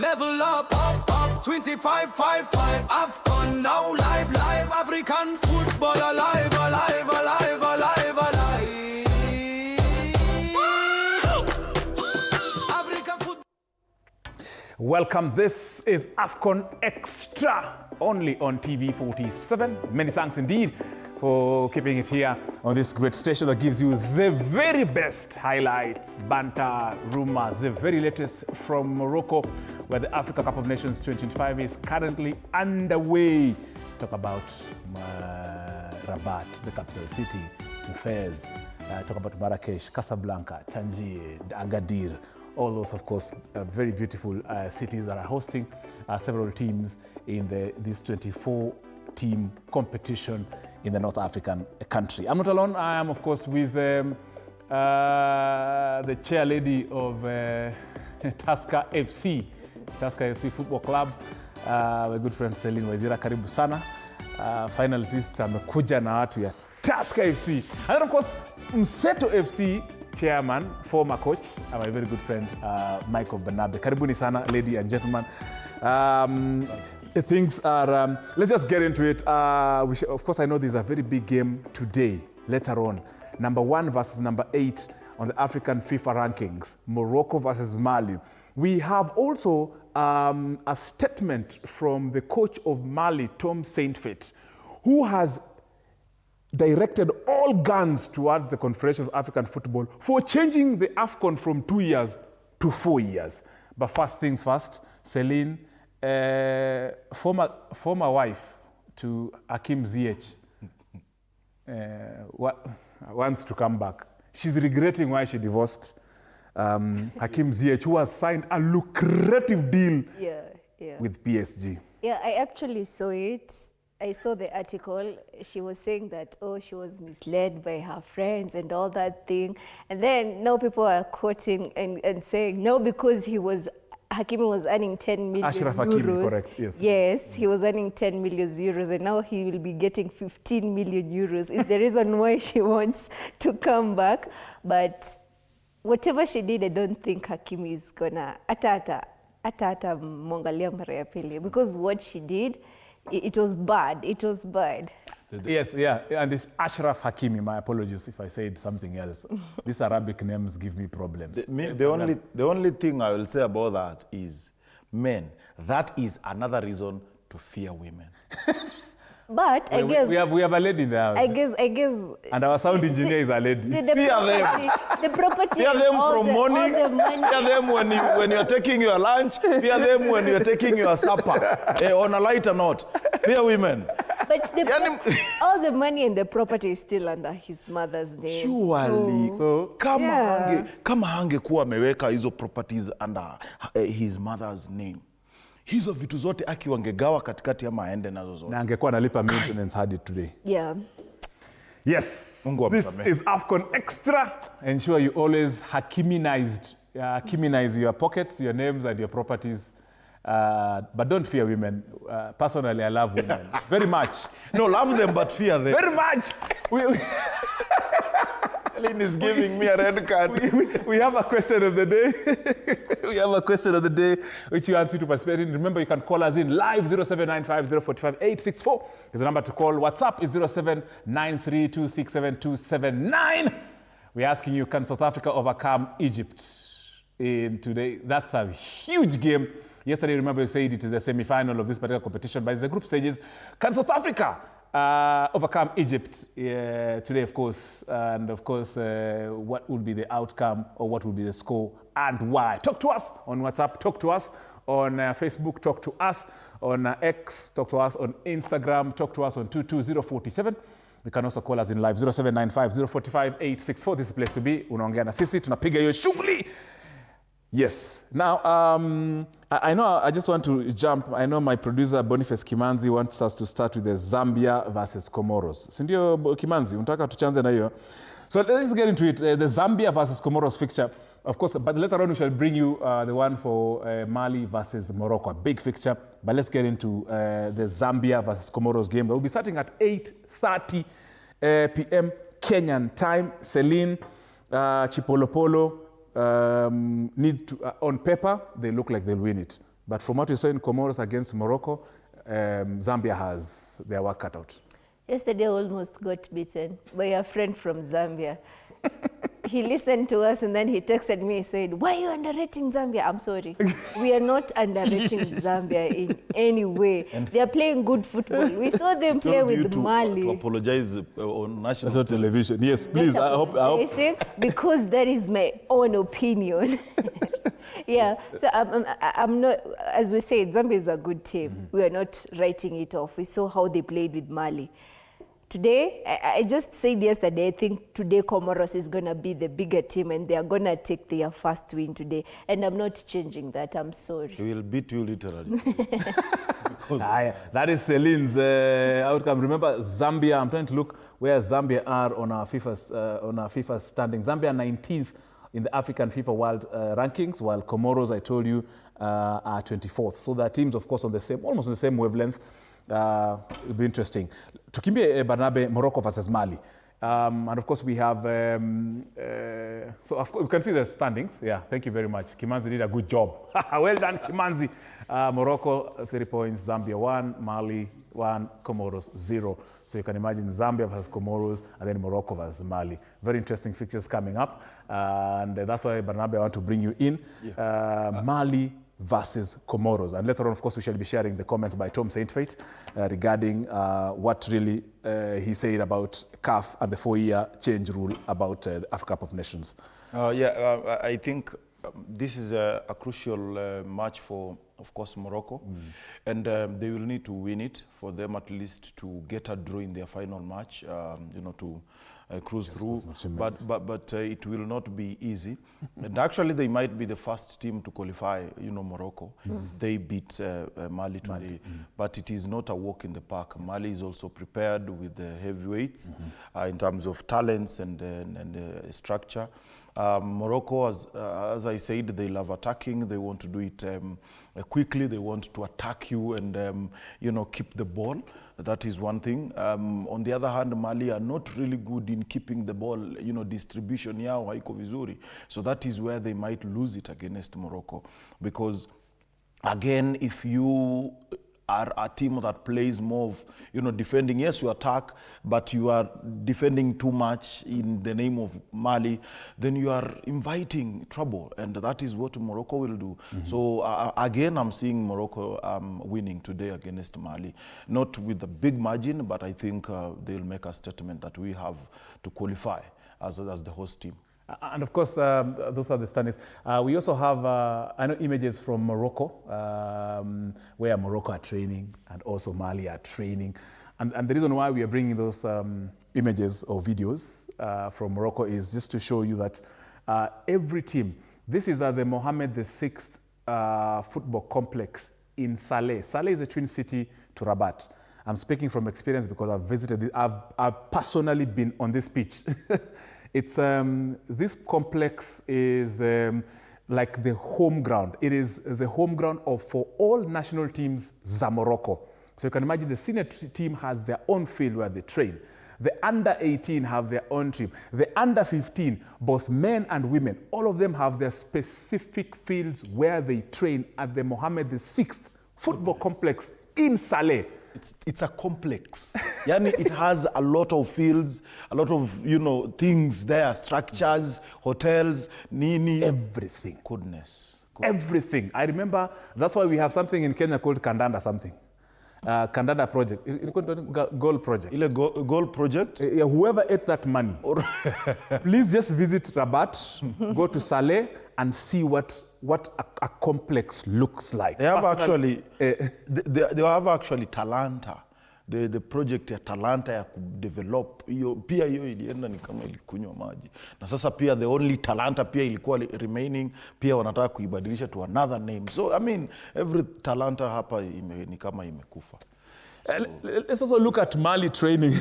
level up, up, 25-5-5. AFCON now live, African football alive, alive, alive, alive, alive. African football. Welcome, this is AFCON Extra, only on TV 47. Many thanks indeed for keeping it here on this great station that gives you the very best highlights, banter, rumors, the very latest from Morocco, where the Africa Cup of Nations 2025 is currently underway. Talk about Rabat, the capital city, to Fez, talk about Marrakesh, Casablanca, Tangier, Agadir. All those, of course, very beautiful cities that are hosting several teams in this 24-team competition in the North African country. I'm not alone. I am, of course, with the chair lady of Tusker FC Football Club, my good friend Celine Waithira. Karibu sana. Finally, this amekuja na watu ya Tusker FC. And then, of course, Mseto FC chairman, former coach, my very good friend, Michael Banabe. Karibuni sana, ladies and gentlemen. Things are, let's just get into it. Of course, I know there's a very big game today, later on. Number 1 versus number 8 on the African FIFA rankings, Morocco versus Mali. We have also a statement from the coach of Mali, Tom Saintfiet, who has directed all guns toward the Confederation of African Football for changing the AFCON from 2 years to 4 years. But first things first, Celine, former wife to Hakim Ziyech, wants to come back. She's regretting why she divorced Hakim Ziyech, who has signed a lucrative deal with PSG. Yeah, I actually saw it. I saw the article. She was saying that, she was misled by her friends and all that thing. And then now people are quoting and saying, no, because Hakimi was earning 10 million Ashraf euros. Hakimi, correct, yes. Yes, he was earning 10 million euros and now he will be getting 15 million euros. Is the reason why she wants to come back. But whatever she did, I don't think Hakimi is gonna ata mwangalia mara ya pili, because what she did, it was bad. It was bad. Yes, yeah, and this Ashraf Hakimi, my apologies if I said something else. These Arabic names give me problems. The only thing I will say about that is, men, that is another reason to fear women. But I guess we have a lady in the house. I guess and our sound engineer is a lady. The property. Fear them from morning. Fear them when you're taking your lunch. Fear them when you're taking your supper. On a lighter note, fear women. But all the money and the property is still under his mother's name. Surely. So kama hangekuwa ameweka hizo properties under his mother's name, hizo vitu zote wangegawa katikati ama aende nazo zote. Na angekuwa analipa maintenance hadi today. Yeah. Yes. This is AFCON Extra. Ensure you always Hakiminize your pockets, your names and your properties. But don't fear women. Personally, I love women very much. No, love them but fear them. Very much. Celine is giving me a red card. We have a question of the day. We have a question of the day which you answer to participate in. Remember, you can call us in live 0795045864 is the number to call. WhatsApp is 0793267279. We're asking you, can South Africa overcome Egypt in today? That's a huge game. Yesterday, remember, you said it is a semi-final of this particular competition, but it's the group stages. Can South Africa overcome Egypt today, of course? And of course, what will be the outcome, or what will be the score and why? Talk to us on WhatsApp, talk to us on Facebook, talk to us on X, talk to us on Instagram, talk to us on 22047. You can also call us in live 0795045864. This is the place to be. Unaongea na sisi, tunapiga hiyo shughuli. Yes. Now, I know I just want to jump. I know my producer, Boniface Kimanzi, wants us to start with the Zambia versus Comoros. Sindio, Kimanzi, unataka tuchanze na hiyo. So let's get into it. The Zambia versus Comoros fixture, of course, but later on we shall bring you the one for Mali versus Morocco, a big fixture. But let's get into the Zambia versus Comoros game. We'll be starting at 8:30 p.m. Kenyan time. Celine, Chipolopolo, need to, on paper, they look like they'll win it. But from what you saw in Comoros against Morocco, Zambia has their work cut out. Yesterday almost got beaten by a friend from Zambia. He listened to us and then he texted me and said, why are you underrating Zambia? I'm sorry. We are not underrating Zambia in any way. They are playing good football. We saw them play with Mali. To apologize on national television. Yes, please. I hope. Because that is my own opinion. Yeah, so I'm not, as we said, Zambia is a good team. We are not writing it off. We saw how they played with Mali. Today, I just said yesterday, I think today Comoros is going to be the bigger team and they are going to take their first win today. And I'm not changing that, I'm sorry. He will beat you literally. That is Celine's outcome. Remember, Zambia, I'm trying to look where Zambia are on our FIFA standing. Zambia 19th in the African FIFA World Rankings, while Comoros, I told you, are 24th. So their teams, of course, on the same, almost on the same wavelength. It'll be interesting. Tukimbie Barnabe, Morocco versus Mali. And of course we have, so of course you can see the standings. Yeah, thank you very much. Kimanzi did a good job. Well done, Kimanzi. Morocco, 3 points, Zambia 1, Mali 1, Comoros 0. So you can imagine Zambia versus Comoros and then Morocco versus Mali. Very interesting fixtures coming up. And that's why, Barnabe, I want to bring you in. Yeah. Mali versus Comoros. And later on, of course, we shall be sharing the comments by Tom Saintfiet regarding what really he said about CAF and the 4-year change rule about the Africa Cup of Nations. I think this is a crucial match for, of course, Morocco. And they will need to win it for them at least to get a draw in their final match, you know, to cruise through, but it will not be easy. And actually, they might be the first team to qualify, you know, Morocco. They beat Mali today, but it is not a walk in the park. Mali is also prepared with the heavyweights in terms of talents and structure. Morocco, as I said, they love attacking. They want to do it quickly. They want to attack you and, you know, keep the ball. That is one thing. On the other hand, Mali are not really good in keeping the ball, you know, distribution yao haiko vizuri. So that is where they might lose it against Morocco. Because, again, if you are a team that plays more of, you know, defending, yes, you attack, but you are defending too much in the name of Mali, then you are inviting trouble, and that is what Morocco will do. So again, I'm seeing Morocco winning today against Mali, not with a big margin, but I think they'll make a statement that we have to qualify as the host team. And of course, those are the standings. We also have, I know, images from Morocco, where Morocco are training and also Mali are training. And the reason why we are bringing those images or videos from Morocco is just to show you that every team, this is at the Mohammed VI football complex in Saleh. Saleh is a twin city to Rabat. I'm speaking from experience because I've visited it. I've personally been on this pitch. It's, this complex is like the home ground. It is the home ground for all national teams za Morocco. So you can imagine the senior team has their own field where they train. The under 18 have their own team. The under 15, both men and women, all of them have their specific fields where they train at the Mohammed VI football complex in Saleh. It's a complex. Yani it has a lot of fields, a lot of, you know, things there, structures, hotels, nini. Everything. Goodness. Everything. I remember, that's why we have something in Kenya called Kandanda something. Kandanda project. Goal project. Goal project? Whoever ate that money, please just visit Rabat, go to Saleh and see what a complex looks like. They have actually, they have actually Talanta. The project ya Talanta ya kudevelop, pia hiyo ilienda ni kama ilikunywa maji. Na sasa pia the only Talanta pia ilikuwa remaining, pia wanataka kuibadilisha to another name. So, I mean, every Talanta hapa ni kama imekufa. Let's also look at Mali training.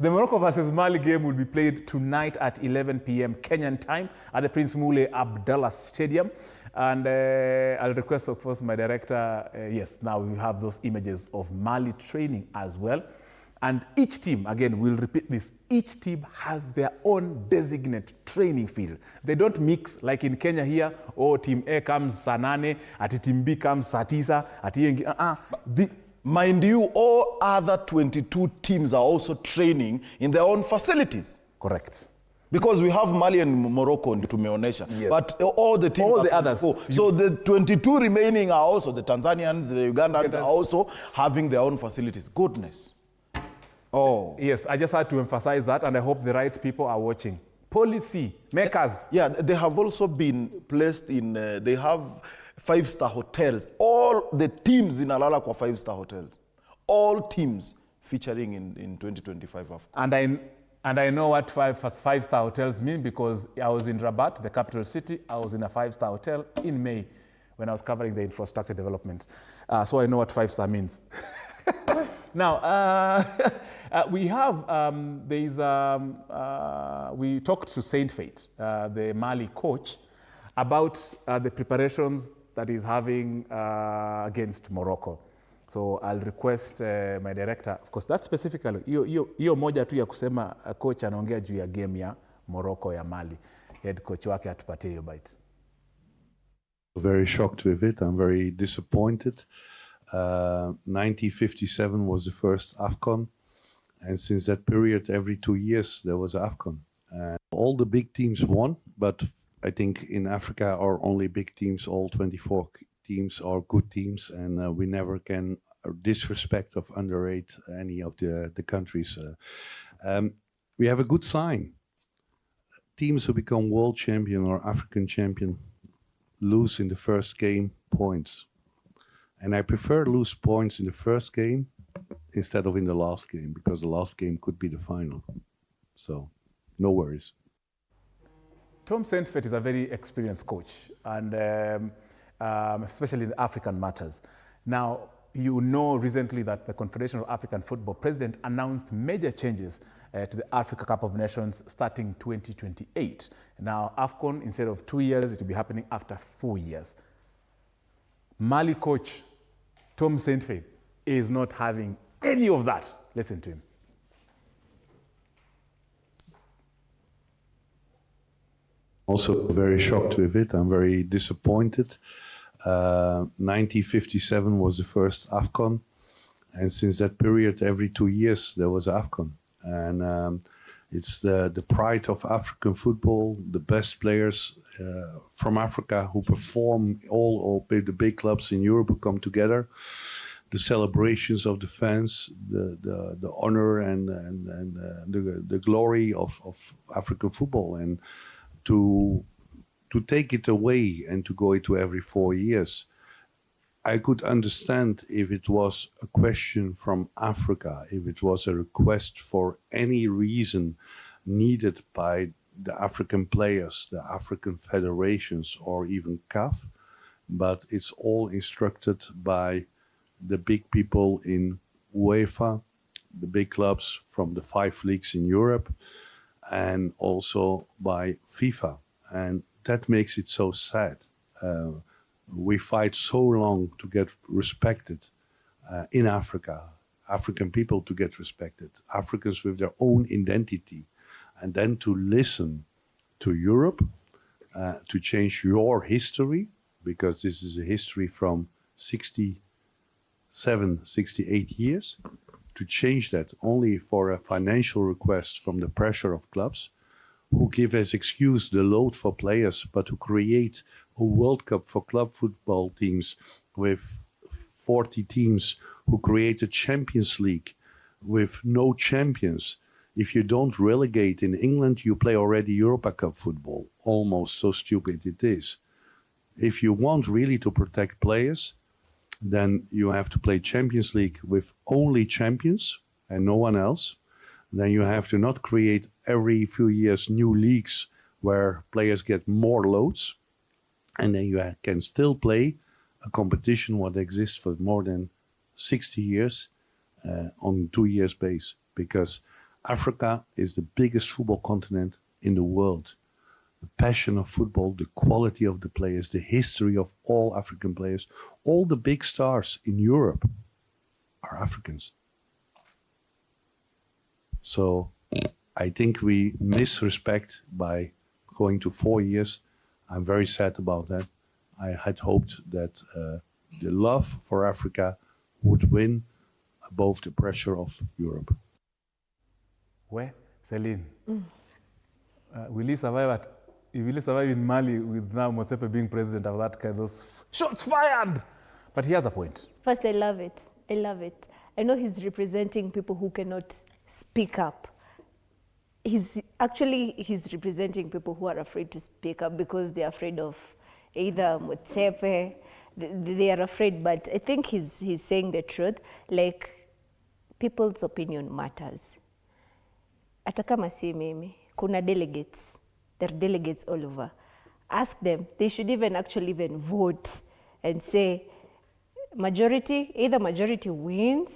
The Morocco versus Mali game will be played tonight at 11 p.m. Kenyan time at the Prince Moulay Abdallah Stadium. And I'll request, of course, my director, yes, now we have those images of Mali training as well. And each team, again, we'll repeat this, each team has their own designated training field. They don't mix like in Kenya here, team A comes saa 8, ati team B comes saa 9, ati Mind you, all other 22 teams are also training in their own facilities. Correct. Because we have Mali and Morocco tumeonesha. Yes. But all the teams, all the others. So the 22 remaining are also, the Tanzanians, the Ugandans are also having their own facilities. Goodness. Oh. Yes, I just had to emphasize that, and I hope the right people are watching. Policy makers. Yeah, they have also been placed in, they have 5-star hotels. All the teams in Alala kwa 5-star hotels. All teams featuring in 2025 AFCON. And I know what five-star hotels mean, because I was in Rabat, the capital city. I was in a 5-star hotel in May when I was covering the infrastructure development. So I know what 5-star means. Now, we have, we talked to Saintfiet, the Mali coach, about the preparations that he's having against Morocco. So I'll request my director, of course, that specifically, hiyo moja tu ya kusema coach anaongea juu ya game ya Morocco ya Mali. Head coach wake atupatie hiyo bite. Very shocked with it. I'm very disappointed. 1957 was the first AFCON, and since that period, every 2 years there was AFCON. All the big teams won, but I think in Africa our only big teams, all 24 teams are good teams, and we never can disrespect or underrate any of the countries. We have a good sign. Teams who become world champion or African champion lose in the first game points. And I prefer lose points in the first game instead of in the last game, because the last game could be the final. So, no worries. Tom Saintfiet is a very experienced coach, and especially in the African matters. Now, you know recently that the Confederation of African Football president announced major changes to the Africa Cup of Nations starting 2028. Now, AFCON, instead of 2 years, it will be happening after 4 years. Mali coach Tom Saintfiet is not having any of that. Listen to him. Also very shocked with it. I'm very disappointed. 1957 was the first AFCON, and since that period, every 2 years there was AFCON. And it's the pride of African football, the best players from Africa who perform, all the big clubs in Europe who come together, the celebrations of the fans, the honor and the glory of African football, and to take it away and to go into every 4 years. I could understand if it was a question from Africa, if it was a request for any reason needed by the African players, the African federations, or even CAF, but it's all instructed by the big people in UEFA, the big clubs from the 5 leagues in Europe, and also by FIFA. And that makes it so sad. We fight so long to get respected in Africa, African people to get respected, Africans with their own identity, and then to listen to Europe, to change your history, because this is a history from 67, 68 years, to change that only for a financial request from the pressure of clubs, who give as excuse the load for players, but to create a World Cup for club football teams with 40 teams, who create a Champions League with no champions. If you don't relegate in England, you play already Europa Cup football. Almost so stupid it is. If you want really to protect players, then you have to play Champions League with only champions and no one else. Then you have to not create every few years new leagues where players get more loads. And then you can still play a competition what exists for more than 60 years on 2 years base. Because Africa is the biggest football continent in the world. The passion of football, the quality of the players, the history of all African players, all the big stars in Europe are Africans. So I think we miss respect by going to 4 years. I'm very sad about that. I had hoped that the love for Africa would win above the pressure of Europe. Where? Celine, will he survive in Mali with now Motsepe being president of that kind of shots fired? But he has a point. First, I love it. I love it. I know he's representing people who cannot speak up. He's representing people who are afraid to speak up because they're afraid of either Motsepe. They are afraid, but I think he's saying the truth. Like, people's opinion matters. Hata kama si mimi, kuna delegates. There are delegates all over. Ask them. They should actually vote and say, either majority wins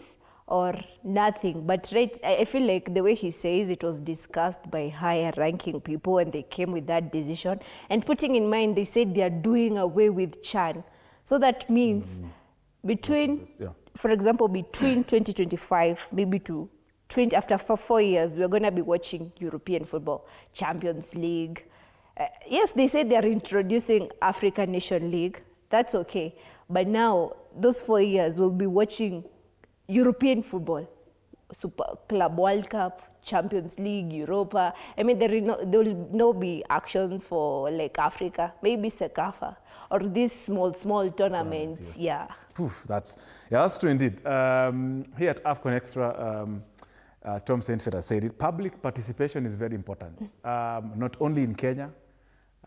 or nothing. But I feel like the way he says it was discussed by higher ranking people and they came with that decision. And putting in mind, they said they are doing away with CHAN. So that means for example, between 2025, maybe to after 4 years, we're going to be watching European football, Champions League. Yes, they said they're introducing African Nation League. That's okay. But now, those 4 years, we'll be watching European football, Super Club World Cup, Champions League, Europa. I mean, there will not be actions for like Africa, maybe Sekafa, or these small tournaments. Yes. Yeah. Poof, that's true indeed. Here at AFCON Extra, Tom Saintfiet has said it, public participation is very important. Not only in Kenya,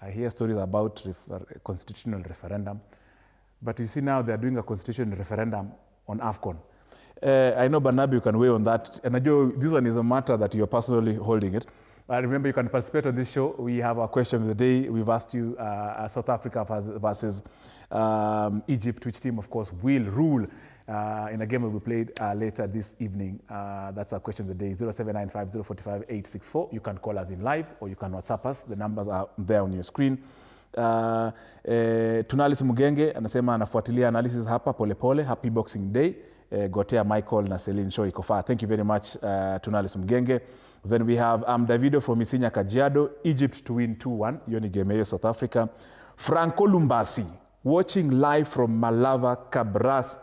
I hear stories about constitutional referendum, but you see now they're doing a constitutional referendum on AFCON. I know, Barnaby, you can weigh on that. And I know this one is a matter that you're personally holding it. Remember, you can participate on this show. We have our question of the day. We've asked you South Africa versus Egypt, which team, of course, will rule in a game that will be played later this evening. That's our question of the day, 0795045864. You can call us in live or you can WhatsApp us. The numbers are there on your screen. Tunalis Mugenge anasema anafuatilia analysis hapa polepole. Happy Boxing Day. Gotea Michael na Celine Show ikofa. Thank you very much, Tunalis Mugenge. Then we have Davido from Isinya Kajiado, Egypt to win 2-1. Yoni game South Africa. Franco Lumbasi, watching live from Malava, Cabras,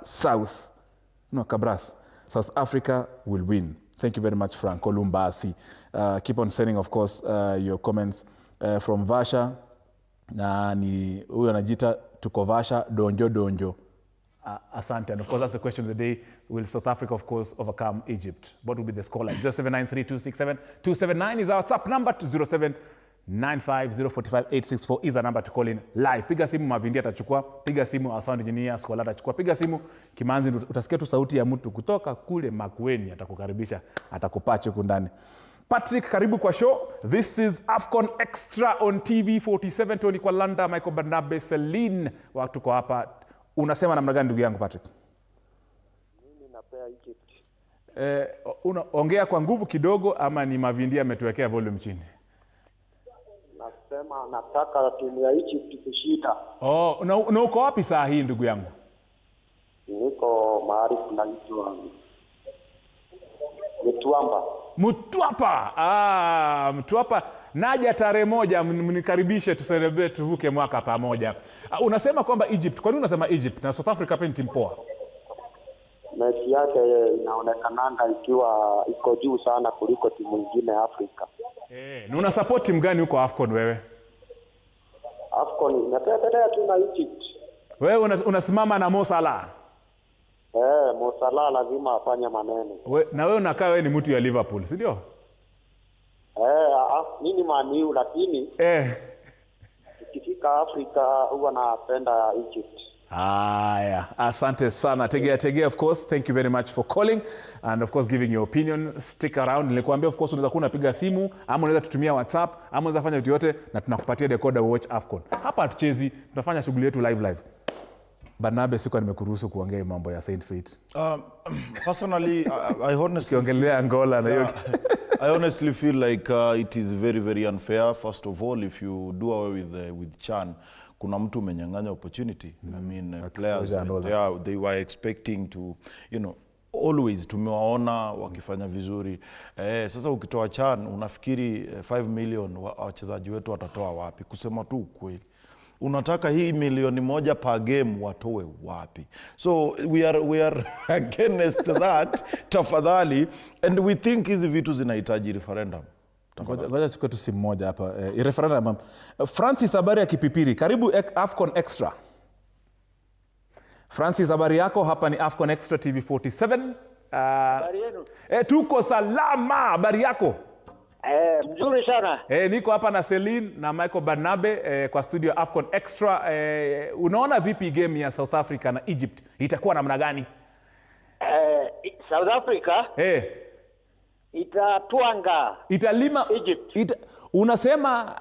South Africa will win. Thank you very much, Franco Lumbasi. Keep on sending, of course, your comments from Vasha. Na ni huyo anajiita tuko Vasha donjo. Asante. And of course, that's the question of the day. Will South Africa, of course, overcome Egypt? What will be the scoreline? 0793267279 is our WhatsApp number. 0795045864 is a number to call in live. Piga simu Mavindi atachukua. Piga simu our sound engineer Skola atachukua. Piga simu Kimanzi, utasikia tu sauti ya mtu kutoka kule Makueni, atakukaribisha, atakupache kundani. Patrick, karibu kwa show. This is AFCON Extra on TV 47. Tony kwa Landa, Michael Barnabe, Celine. Watu kwa hapa. Unasema namna gani ndugu yangu Patrick? Mimi napea Egypt. Ongea kwa nguvu kidogo ama ni Mavindi ametuwekea volume chini? Nasema nataka timu ya Egypt kushinda. Na uko wapi saa hii ndugu yangu? Niko mahali kunaitwa Mtwapa. Naja tarehe 1 mnikaribishe tuselebrate tuvuke mwaka pamoja. Unasema kwamba Egypt. Kwa nini unasema Egypt? Na South Africa pia ni timu poa. Mechi yake inaonekananga ikiwa iko juu sana kuliko timu nyingine Afrika. Na una support timu gani huko AFCON wewe? AFCON natetea tu na Egypt. Wewe unasimama na Mo Salah? Mo Salah lazima afanye maneno. Na wewe unakaa wewe ni mtu ya Liverpool, si ndio? Mimi Man U lakini ikifika Afrika huwa napenda Egypt. Haya, asante sana. Tegea, of course. Thank you very much for calling and of course giving your opinion. Stick around. Nilikwambia of course unaweza kuwa unapiga simu ama unaweza tutumia WhatsApp ama unaweza fanya vitu yote na tunakupatia decoder watch AFCON. Hapa hatuchezi, tunafanya shughuli yetu live. Barnabe, sikuwa nimekuruhusu kuongea mambo ya Saintfiet. Personally, I honestly ukiongelea Angola na hiyo I honestly feel like it is very, very unfair. First of all, if you do away with CHAN, kuna mtu umenyang'anya opportunity. I mean, players, they were expecting to, always tumewaona wakifanya vizuri. Sasa ukitoa CHAN unafikiri 5 million wachezaji wetu watatoa wapi? Kusema tu ukweli, unataka hii milioni moja per game watoe wapi? So we are against that tafadhali, and we think hizi vitu zinahitaji referendum. Ngoja chukue tu simu moja hapa. Referendum. Francis, habari ya kipipiri. Karibu AFCON Extra. Francis, habari yako? Hapa ni AFCON Extra TV 47. Habari yenu? Tuko salama. Habari yako? Mzuri sana. Niko hapa na Celine na Michael Barnabe kwa studio AFCON Extra. Unaona vipi game ya South Africa na Egypt? Itakuwa namna gani? South Africa itatwanga Italima Egypt. Unasema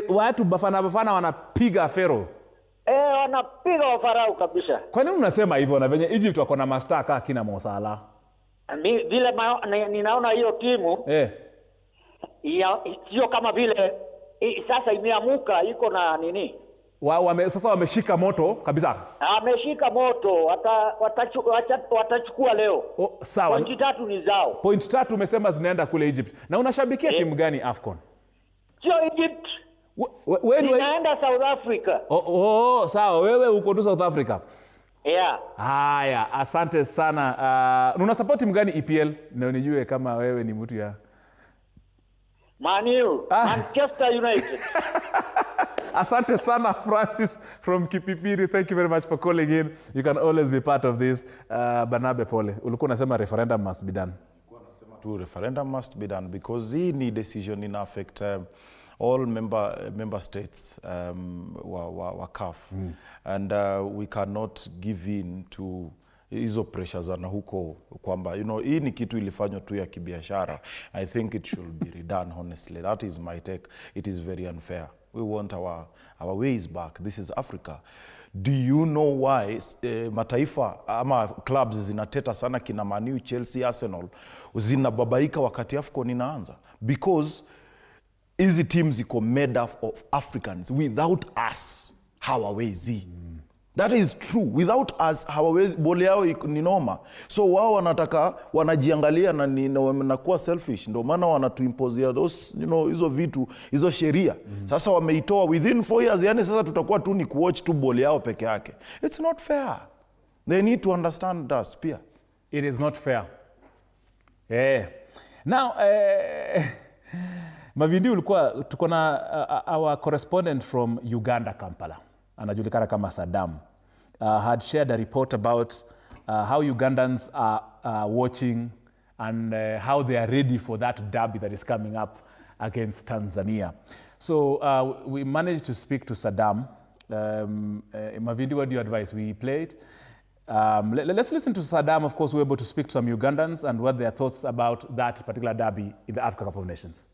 watu bafana wanapiga Fero. Wanapiga wafarau kabisa. Kwa nini unasema hivyo na venye Egypt wako na master kama kina Mo Salah? Vile ninaona hiyo timu sio kama vile sasa imeamuka, iko na nini? Sasa wameshika moto kabisa. Ameshika moto, watachukua leo. Sawa. Point 3 ni zao. Point 3 umesema zinaenda kule Egypt. Na unashabikia timu gani AFCON? Sio Egypt. Ninaenda South Africa. Sawa, wewe uko tu South Africa. Yeah. Haya, asante sana. Una support timu gani EPL? Na unijue kama wewe ni mtu ya Manchester United. Asante sana Francis from Kipipiri. Thank you very much for calling in. You can always be part of this. Barnabe, pole. Ulikuwa unasema referendum must be done. Referendum must be done because hii ni decision in affect all member states wa CAF. And we cannot give in to hizo pressures na huko kwamba hii ni kitu ilifanywa tu ya kibiashara. I think it should be redone honestly. That is my take. It is very unfair. We want our ways back. This is Africa. Do you know why mataifa ama clubs zinateta sana kina Man U, Chelsea, Arsenal zinababaika wakati AFCON inaanza? Because hizi teams iko made up of Africans. Without us hawawezi. That is true. Without us hawawezi, bole yao ni noma. So wao wanataka wanajiangalia na wanakuwa selfish. Ndio maana wanatuimpose those hizo vitu, hizo sheria. Sasa wameitoa within 4 years, yani sasa tutakuwa tu ni kuwatch tu bole yao peke yake. It's not fair. They need to understand us pia. It is not fair. Now Mavindi, ulikuwa tuko na our correspondent from Uganda, Kampala. Anajulikana kama Saddam, had shared a report about how Ugandans are watching and how they are ready for that derby that is coming up against Tanzania. So we managed to speak to Saddam. Mavindi, what do you advise? We played. Let's listen to Saddam. Of course, we were able to speak to some Ugandans and what their thoughts about that particular derby in the Africa Cup of Nations.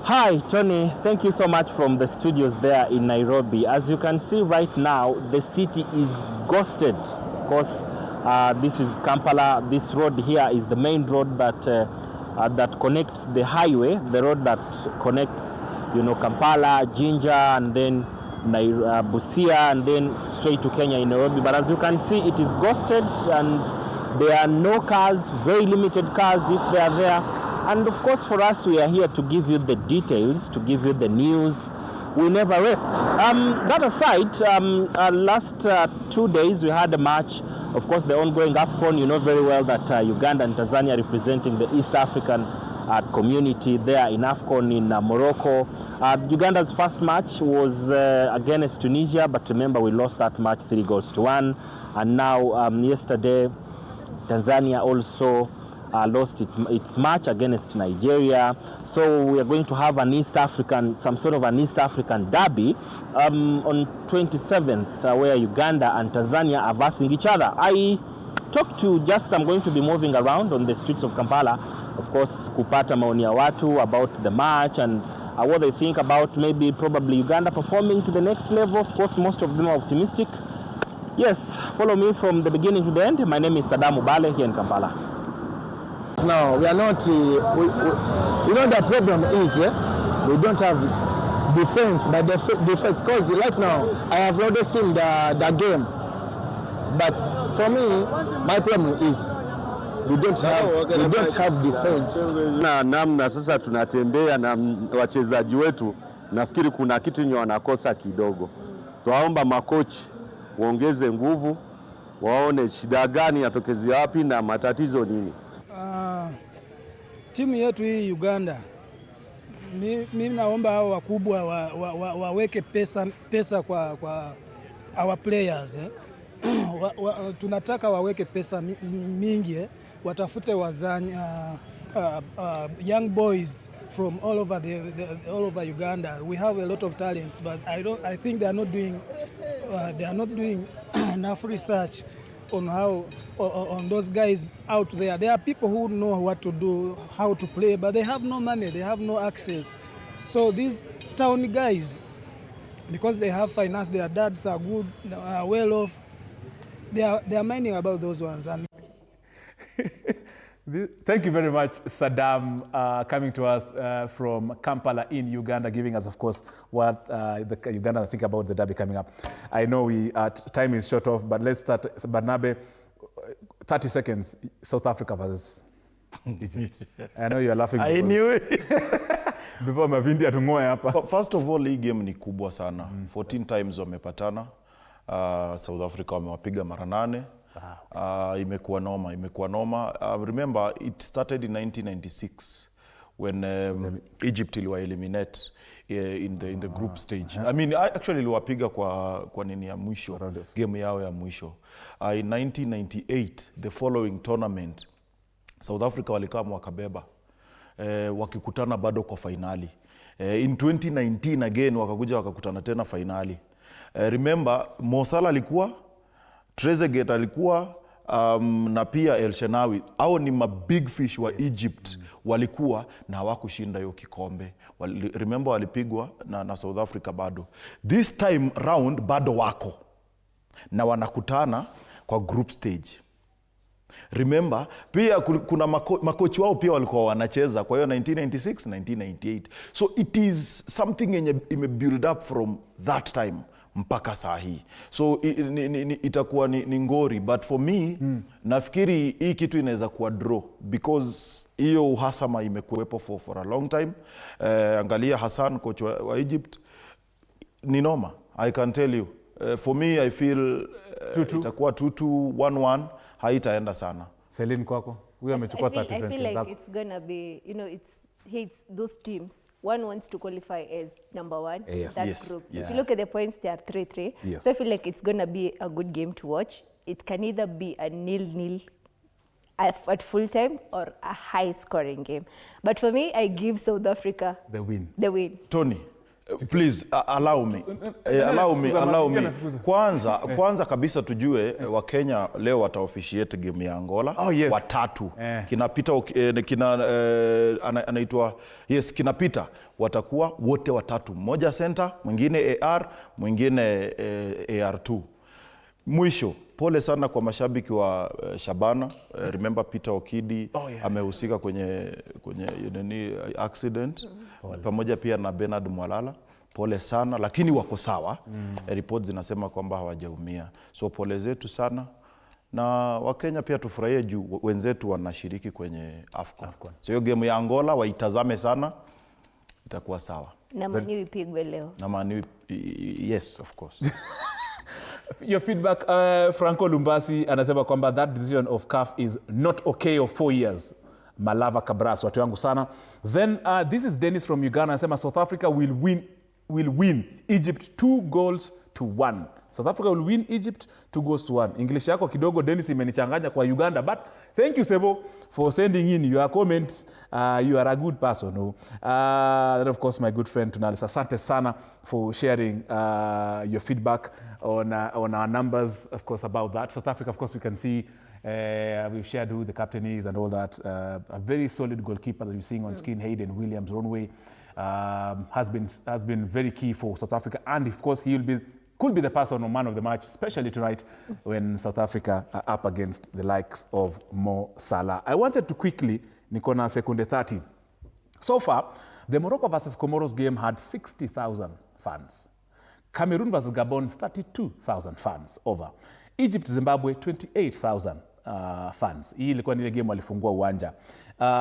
Hi, Tony. Thank you so much from the studios there in Nairobi. As you can see right now, the city is ghosted. Of course, this is Kampala. This road here is the main road that connects the highway, the road that connects, Kampala, Jinja, and then Busia, and then straight to Kenya in Nairobi. But as you can see, it is ghosted, and there are no cars, very limited cars if they are there. And of course, for us, we are here to give you the details, to give you the news. We never rest. That aside, last 2 days we had a match. Of course, the ongoing AFCON, you know very well that Uganda and Tanzania representing the East African community there in AFCON in Morocco. Uganda's first match was against Tunisia, but remember we lost that match 3-1. And now yesterday, Tanzania also lost its match against Nigeria. So we are going to have some sort of an East African derby on 27th, where Uganda and Tanzania are versing each other. I'm going to be moving around on the streets of Kampala, of course, kupata maoni ya watu about the match and what they think about probably Uganda performing to the next level. Of course, most of them are optimistic. Yes, follow me from the beginning to the end. My name is Saddam Ubale here in Kampala. No, we are not. The problem is we don't have defense, but defense, because right now I have already seen the game. But for me, my problem is we don't have defense. Na namna sasa tunatembea na wachezaji wetu, nafikiri kuna kitu yenye wanakosa kidogo. Tuwaomba makochi waongeze nguvu, waone shida gani yatokezi wapi na matatizo nini. Timu yetu hii Uganda, mimi naomba hao wakubwa waweke pesa kwa our players. Tunataka waweke pesa mingi, watafute young boys from all over Uganda. We have a lot of talents, but I think they are not doing enough research on on those guys out there. There are people who know what to do, how to play, but they have no money, they have no access. So these town guys, because they have finance, their dads are good, are well off, they are minding about those ones. And thank you very much, Saddam, coming to us from Kampala in Uganda, giving us, of course, what the Ugandans think about the derby coming up. I know time is short off, but let's start. Barnabe, 30 seconds, South Africa versus Egypt. I know you are laughing. I knew it. Before Mavindi atungoe hapa. First of all, hii game ni kubwa sana. 14 times wamepatana. South Africa wamewapiga mara 8. Imekuwa noma. Remember, it started in 1996 when Egypt iliwa eliminate in the group stage. I mean, actually iliwapiga kwa nini ya mwisho, game yao ya mwisho. In 1998, the following tournament, South Africa walikaa wakabeba, wakikutana bado kwa finali. In 2019 again wakakuja wakakutana tena finali. Remember, Mo Salah alikuwa, Trezeguet alikuwa, na pia El Shenawi. Hao ni big fish wa Egypt walikuwa na hawakushinda hiyo kikombe. Remember walipigwa na South Africa bado. This time round bado wako na wanakutana kwa group stage. Remember, pia kuna makochi wao pia walikuwa wanacheza kwa hiyo 1996, 1998. So it is something yenye build up from that time mpaka saa hii. So itakuwa ni ngori, but for me nafikiri hii kitu inaweza kuwa draw because hiyo uhasama imekuwepo for a long time. Angalia Hassan, coach wa Egypt, ni noma. I can tell you. For me, I feel itakuwa 2-2, 1-1, haitaenda sana. Celine kwako, huyo amechukua 30 seconds. I feel like it's gonna be, it's those teams. One wants to qualify as number 1 in that group. If you look at the points, they are 3-3. Yes. So I feel like it's going to be a good game to watch. It can either be a 0-0 at full time or a high scoring game. But for me, I give South Africa the win. Tony, please allow me. Kwanza kabisa tujue wa Kenya leo wata officiate game ya Angola. Watatu. Kina Peter anaitwa kina Peter watakuwa wote watatu. Mmoja center, mwingine AR, mwingine AR2. Mwisho, pole sana kwa mashabiki wa Shabana. Remember Peter Okidi amehusika kwenye accident. Pamoja pia na Bernard Mwalala. Pole sana, lakini wako sawa. Reports zinasema kwamba hawajaumia. So pole zetu sana. Na Wakenya pia tufurahie juu wenzetu wanashiriki kwenye AFCON. So hiyo game ya Angola waitazame sana, itakuwa sawa. Na Mani ipigwe leo. Na Mani, yes, of course. Your feedback, Franco Lumbasi anasema kwamba that decision of CAF is not okay of 4 years. Malava Cabras, watu wangu sana. Then this is Dennis from Uganda, anasema South Africa will win Egypt 2-1. South Africa will win Egypt 2-1. English yako kidogo Dennis imenichanganya kwa Uganda, but thank you Sebo for sending in your comments. You are a good person. And of course my good friend Tunalis, asante sana for sharing your feedback on our numbers, of course, about that. South Africa, of course, we can see we've shared who the captain is and all that. A very solid goalkeeper that you're seeing on screen, Hayden Williams, Ronway, has been very key for South Africa, and of course could be the person or man of the match, especially tonight when South Africa are up against the likes of Mo Salah. I wanted to quickly, Nikona sekunde 30. So far, the Morocco versus Comoros game had 60,000 fans. Cameroon versus Gabon, 32,000 fans over. Egypt Zimbabwe 28,000 fans. Hii ilikuwa ni ile game walifungua uwanja.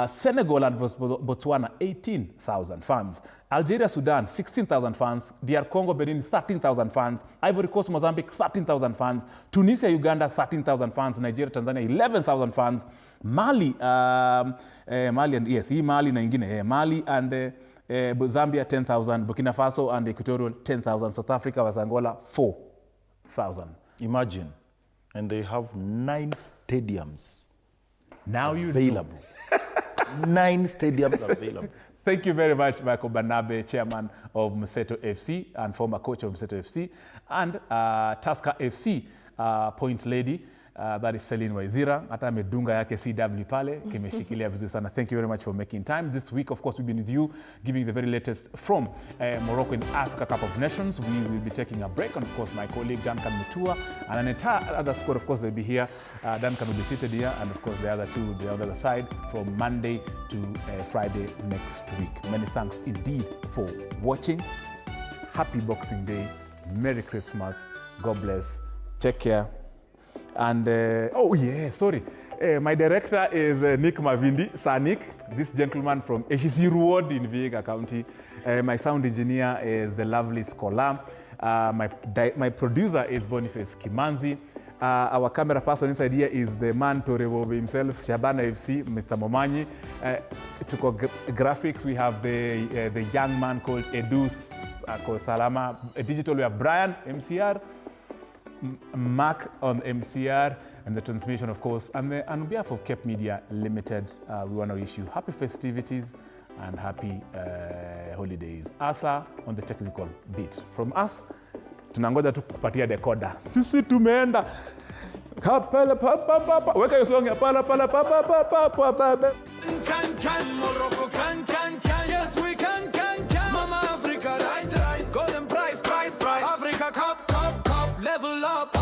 Senegal and Botswana 18,000 fans. Algeria Sudan 16,000 fans. DR Congo Benin 13,000 fans. Ivory Coast Mozambique 13,000 fans. Tunisia Uganda 13,000 fans. Nigeria Tanzania 11,000 fans. Mali Mali and yes, hii Mali na ingine Mali and Zambia 10,000. Burkina Faso and Equatorial 10,000. South Africa was Angola 4,000. Imagine. And they have 9 stadiums now available. 9 stadiums available. Thank you very much, Michael Banabe, chairman of Mseto FC and former coach of Mseto FC, and Tusker FC point lady, that is Celine Waithira. Hata medunga yake CW pale, kimeshikilia vizuri sana. Thank you very much for making time. This week, of course, we've been with you, giving the very latest from Morocco in Africa Cup of Nations. We will be taking a break, and of course, my colleague Duncan Mutua and an entire other squad, of course, they'll be here. Duncan will be seated here, and of course, the other two will be on the other side from Monday to Friday next week. Many thanks indeed for watching. Happy Boxing Day. Merry Christmas. God bless. Take care. And, oh yeah, sorry. My director is Nick Mavindi, Sanik, this gentleman from Eshisiru Ward in Vihiga County. My sound engineer is the lovely Scholar. My producer is Boniface Kimanzi. Our camera person inside here is the man to revolve himself, Shabana FC, Mr. Momanyi. To graphics, we have the young man called Edu Salama. Digital, we have Brian, MCR. Mark on MCR, and the transmission, of course. And on behalf of Cape Media Limited, we want to wish you happy festivities and happy holidays. Arthur on the technical beat. From us, tunangoja tu kupatia decoder. Sisi tumeenda. Weka hiyo song ya pala pala pa pa pa pa pa pa. Can Morocco can yes we can Mama Africa rise golden prize Africa Cup level up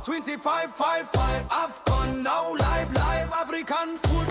25-5-5 AFCON now live African football.